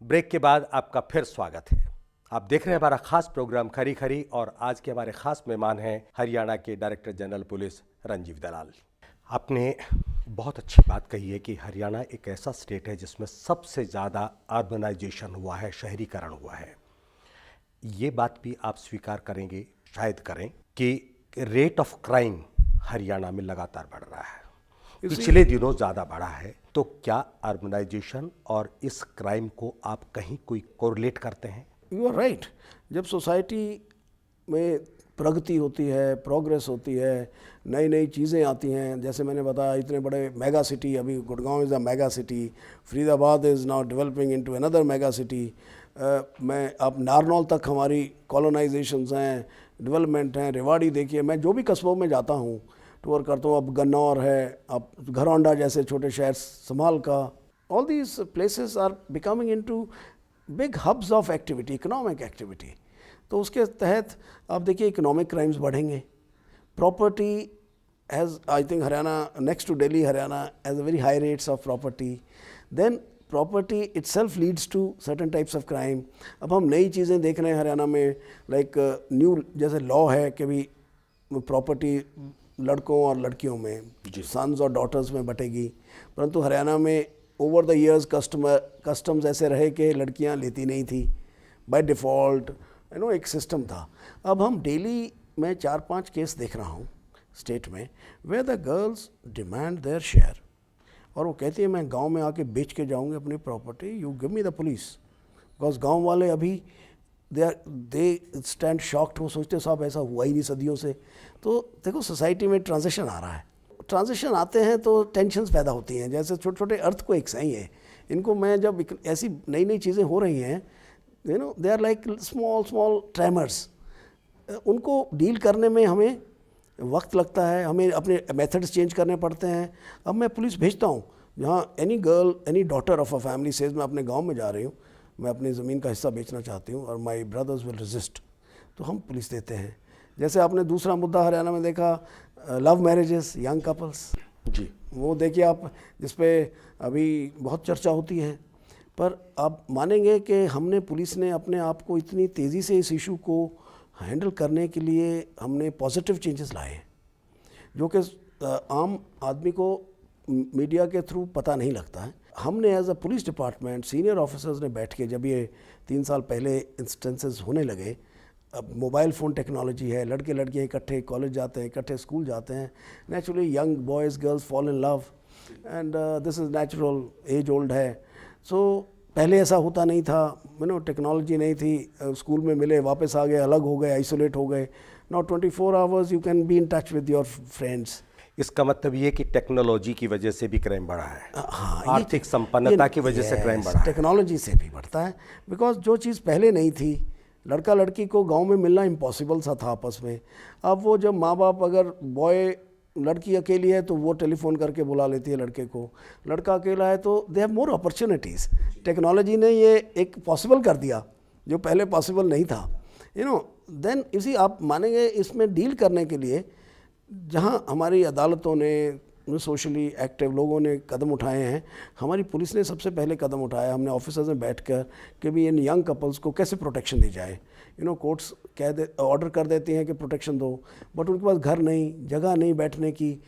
Break के बाद आपका फिर स्वागत है। आप देख रहे हैं हमारा खास प्रोग्राम खरी खरी और आज के हमारे खास मेहमान हैं हरियाणा के डायरेक्टर जनरल पुलिस राजीव दलाल। आपने बहुत अच्छी बात कही है कि हरियाणा एक ऐसा स्टेट है जिसमें सबसे ज़्यादा अर्बनाइजेशन हुआ है, शहरीकरण हुआ है। ये बात भी आप स्वीकार करेंगे, शायद करें, कि रेट ऑफ क्राइम हरियाणा में लगातार बढ़ रहा है, पिछले दिनों ज़्यादा बढ़ा है। तो क्या अर्बनाइजेशन और इस क्राइम को आप कहीं कोई कोरिलेट करते हैं? You are right. जब सोसाइटी में प्रगति होती है, प्रोग्रेस होती है, नई नई चीज़ें आती हैं, जैसे मैंने बताया इतने बड़े मेगा सिटी, अभी Gurgaon is a mega city, Faridabad is now developing into another mega city. मैं आप नारनौल तक हमारी कॉलोनाइजेशंस हैं, डेवलपमेंट हैं। रेवाड़ी देखिए, मैं जो भी कस्बों में जाता हूँ, टूर करता हूँ, अब गन्नौर है, अब घरौंडा जैसे छोटे शहर, संभाल का, all these places are becoming into big hubs of activity, economic activity. तो उसके तहत आप देखिए इकोनॉमिक क्राइम्स बढ़ेंगे। Property has, I think Haryana next to Delhi, Haryana has a very high rates of property. Then property itself leads to certain types of crime. अब हम नई चीज़ें देख रहे हैं हरियाणा में, लाइक न्यू जैसे लॉ है कि भी प्रॉपर्टी लड़कों और लड़कियों में, सन्स और डॉटर्स में बटेगी, परंतु हरियाणा में ओवर द ईयर्स कस्टम्स ऐसे रहे कि लड़कियां लेती नहीं थी बाय डिफ़ॉल्ट, एक सिस्टम था। अब हम डेली में 4-5 केस देख रहा हूँ स्टेट में, where the girls demand their share, और वो कहती है मैं गांव में आके बेच के जाऊँगी अपनी property, you give me the police. Because गांव वाले अभी दे स्टैंड शॉक्ड, वो सोचते साहब ऐसा हुआ ही नहीं सदियों से। तो देखो सोसाइटी में ट्रांजिशन आ रहा है, ट्रांजिशन आते हैं तो टेंशन्स पैदा होती हैं, जैसे छोटे छोटे अर्थक्वेक्स हैं ये। इनको मैं जब ऐसी नई नई चीज़ें हो रही हैं, they are like small tremors, उनको डील करने में हमें वक्त लगता है, हमें अपने मेथड्स चेंज करने पड़ते हैं। अब मैं पुलिस भेजता हूँ, जहाँ any girl, any daughter of a family says मैं अपने गाँव में जा रही हूँ, मैं अपनी ज़मीन का हिस्सा बेचना चाहती हूँ और माई ब्रदर्स विल रेजिस्ट, तो हम पुलिस देते हैं। जैसे आपने दूसरा मुद्दा हरियाणा में देखा, लव मैरिजेस, यंग कपल्स जी, वो देखिए आप, जिस पे अभी बहुत चर्चा होती है। पर आप मानेंगे कि हमने, पुलिस ने अपने आप को इतनी तेज़ी से इस इशू को हैंडल करने के लिए हमने पॉजिटिव चेंजेस लाए हैं, जो कि आम आदमी को मीडिया के थ्रू पता नहीं लगता है। हमने as a police department senior officers ने बैठ के, जब ये 3 साल पहले इंस्टेंसेस होने लगे, अब मोबाइल फ़ोन टेक्नोलॉजी है, लड़के लड़कियाँ इकट्ठे कॉलेज जाते हैं, इकट्ठे स्कूल जाते हैं, naturally young boys girls fall in love and this is natural, age old है। सो पहले ऐसा होता नहीं था, टेक्नोलॉजी नहीं थी, स्कूल में मिले, वापस आ गए, अलग हो गए, आइसोलेट हो गए। Now 24 hours you can be in touch with your friends. इसका मतलब ये कि टेक्नोलॉजी की वजह से भी क्राइम बढ़ा है। हाँ, आर्थिक संपन्नता की वजह से क्राइम बढ़ा है। टेक्नोलॉजी से भी बढ़ता है, बिकॉज जो चीज़ पहले नहीं थी, लड़का लड़की को गांव में मिलना इम्पॉसिबल सा था आपस में। अब वो जब माँ बाप, अगर बॉय, लड़की अकेली है तो वो टेलीफोन करके बुला लेती है लड़के को, लड़का अकेला है तो they have more opportunities. Technology ने ये एक पॉसिबल कर दिया जो पहले पॉसिबल नहीं था, देन इसी आप मानेंगे, इसमें डील करने के लिए जहाँ हमारी अदालतों ने, सोशली एक्टिव लोगों ने कदम उठाए हैं, हमारी पुलिस ने सबसे पहले कदम उठाया। हमने ऑफिसर्स में बैठकर कि भी इन यंग कपल्स को कैसे प्रोटेक्शन दी जाए। कोर्ट्स ऑर्डर कर देती हैं कि प्रोटेक्शन दो, बट उनके पास घर नहीं, जगह नहीं बैठने की।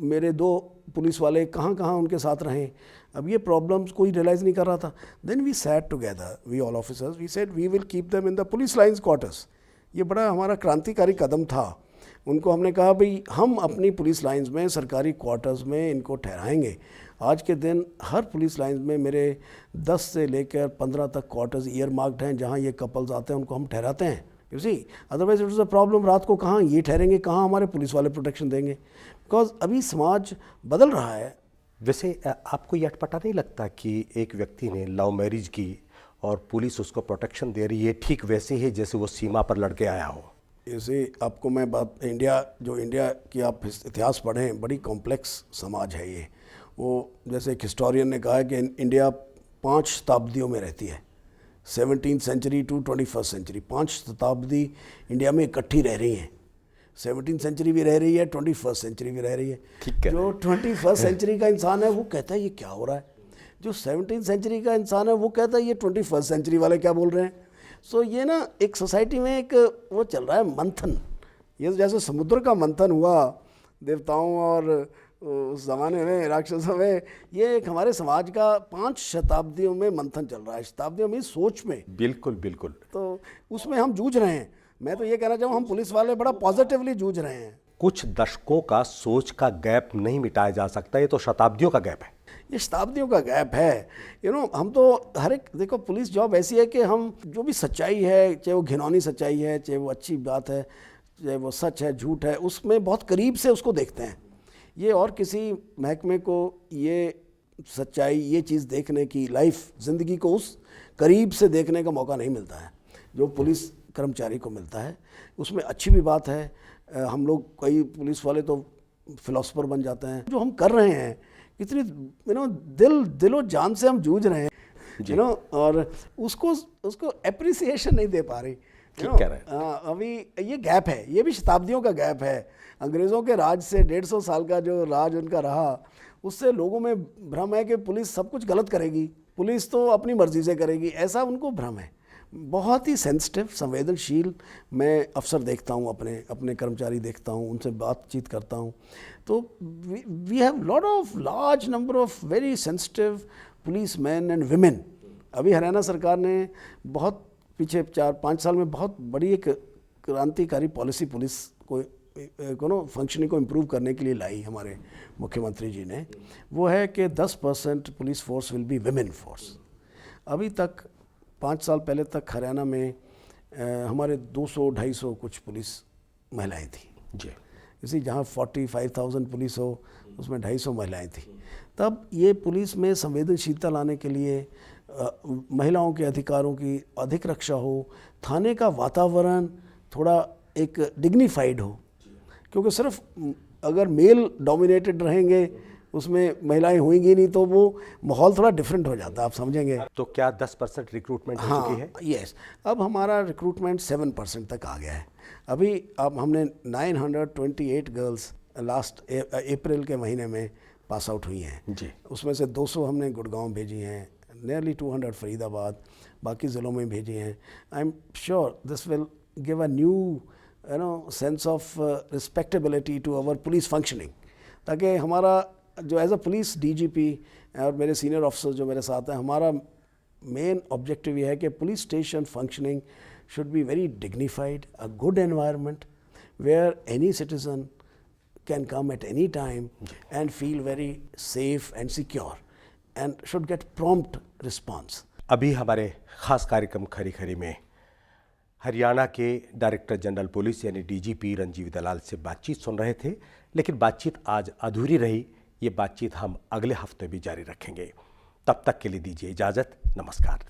मेरे 2 पुलिस वाले कहाँ कहाँ उनके साथ रहें। अब ये प्रॉब्लम्स कोई रियलाइज़ नहीं कर रहा था। Then we sat together, we all officers, we said we will keep them in the police lines quarters. ये बड़ा हमारा क्रांतिकारी कदम था। उनको हमने कहा भाई हम अपनी पुलिस लाइंस में, सरकारी क्वार्टर्स में इनको ठहराएंगे। आज के दिन हर पुलिस लाइंस में मेरे 10 से लेकर 15 तक क्वार्टर्स ईयर मार्क्ड हैं, जहाँ ये कपल्स आते हैं उनको हम ठहराते हैं। You see, otherwise it is a problem, रात को कहाँ ये ठहरेंगे, कहाँ हमारे पुलिस वाले प्रोटेक्शन देंगे, बिकॉज अभी समाज बदल रहा है। वैसे आपको ये अटपटा नहीं लगता कि एक व्यक्ति ने लव मैरिज की और पुलिस उसको प्रोटेक्शन दे रही है, ठीक वैसे ही जैसे वो सीमा पर लड़के आया हो? इसे आपको मैं बात, इंडिया की आप इतिहास पढ़ें, बड़ी कॉम्प्लेक्स समाज है ये। वो जैसे एक हिस्टोरियन ने कहा है कि इंडिया 5 शताब्दियों में रहती है, 17th century to 21st century. 5 शताब्दी इंडिया में इकट्ठी रह रही हैं। 17th सेंचुरी भी रह रही है, 21st सेंचुरी भी रह रही है। जो 21st सेंचुरी का इंसान है वो कहता है ये क्या हो रहा है। जो 17th सेंचुरी का इंसान है वो कहता है ये 21st सेंचुरी वाले क्या बोल रहे हैं। सो ये ना एक सोसाइटी में एक वो चल रहा है मंथन। ये जैसे समुद्र का मंथन हुआ देवताओं और उस ज़माने में राक्षसों में, ये एक हमारे समाज का 5 शताब्दियों में मंथन चल रहा है। शताब्दियों में सोच में, बिल्कुल बिल्कुल। तो उसमें हम जूझ रहे हैं। मैं तो ये कहना चाहूँ हम पुलिस वाले बड़ा पॉजिटिवली जूझ रहे हैं। कुछ दशकों का सोच का गैप नहीं मिटाया जा सकता, ये तो शताब्दियों का गैप है। ये शताब्दियों का गैप है। हम तो हर एक, देखो पुलिस जॉब ऐसी है कि हम जो भी सच्चाई है, चाहे वो घिनौनी सच्चाई है, चाहे वो अच्छी बात है, चाहे वो सच है झूठ है, उसमें बहुत करीब से उसको देखते हैं। ये और किसी महकमे को ये सच्चाई, ये चीज़ देखने की, लाइफ ज़िंदगी को उस करीब से देखने का मौका नहीं मिलता है जो पुलिस कर्मचारी को मिलता है। उसमें अच्छी भी बात है। हम लोग कई पुलिस वाले तो फिलोसफर बन जाते हैं। जो हम कर रहे हैं इतनी दिलो जान से हम जूझ रहे हैं और उसको एप्रिसिएशन नहीं दे पा रही। अभी ये गैप है, ये भी शताब्दियों का गैप है। अंग्रेज़ों के राज से 150 साल का जो राज उनका रहा, उससे लोगों में भ्रम है कि पुलिस सब कुछ गलत करेगी, पुलिस तो अपनी मर्जी से करेगी, ऐसा उनको भ्रम है। बहुत ही सेंसिटिव, संवेदनशील मैं अफसर देखता हूँ, अपने कर्मचारी देखता हूँ, उनसे बातचीत करता हूँ, तो we have large number of very sensitive police man and women. अभी हरियाणा सरकार ने बहुत पीछे 4-5 साल में बहुत बड़ी एक क्रांतिकारी पॉलिसी पुलिस को फंक्शनिंग को इम्प्रूव करने के लिए लाई हमारे मुख्यमंत्री जी ने। वो है कि 10% police force will be women force. अभी तक 5 साल पहले तक हरियाणा में हमारे 200-250 कुछ पुलिस महिलाएं थी जी। इसी जहाँ 45,000 पुलिस हो उसमें 250 महिलाएं थी। तब ये पुलिस में संवेदनशीलता लाने के लिए महिलाओं के अधिकारों की अधिक रक्षा हो, थाने का वातावरण थोड़ा एक डिग्निफाइड हो, क्योंकि सिर्फ अगर मेल डोमिनेटेड रहेंगे उसमें महिलाएं होंगी नहीं तो वो माहौल थोड़ा डिफरेंट हो जाता है, आप समझेंगे। तो क्या 10% रिक्रूटमेंट हो चुकी है? यस, अब हमारा रिक्रूटमेंट 7% तक आ गया है। अभी अब हमने 928 गर्ल्स लास्ट अप्रैल के महीने में पास आउट हुई हैं जी। उसमें से 200 हमने गुड़गांव भेजी हैं, नियरली 200 फरीदाबाद, बाकी ज़िलों में भेजी हैं। I am sure this will give a new sense of respectability to our police functioning, ताकि हमारा जो एज अ पुलिस डीजीपी और मेरे सीनियर ऑफिसर जो मेरे साथ हैं, हमारा मेन ऑब्जेक्टिव ये है कि police station functioning should be very dignified, a good environment where any citizen can come at any time and feel very safe and secure and should get prompt response. अभी हमारे खास कार्यक्रम खरी खरी में हरियाणा के डायरेक्टर जनरल पुलिस यानी DGP Ranjeev दलाल से बातचीत सुन रहे थे, लेकिन बातचीत आज अधूरी रही। ये बातचीत हम अगले हफ्ते भी जारी रखेंगे। तब तक के लिए दीजिए इजाज़त। नमस्कार।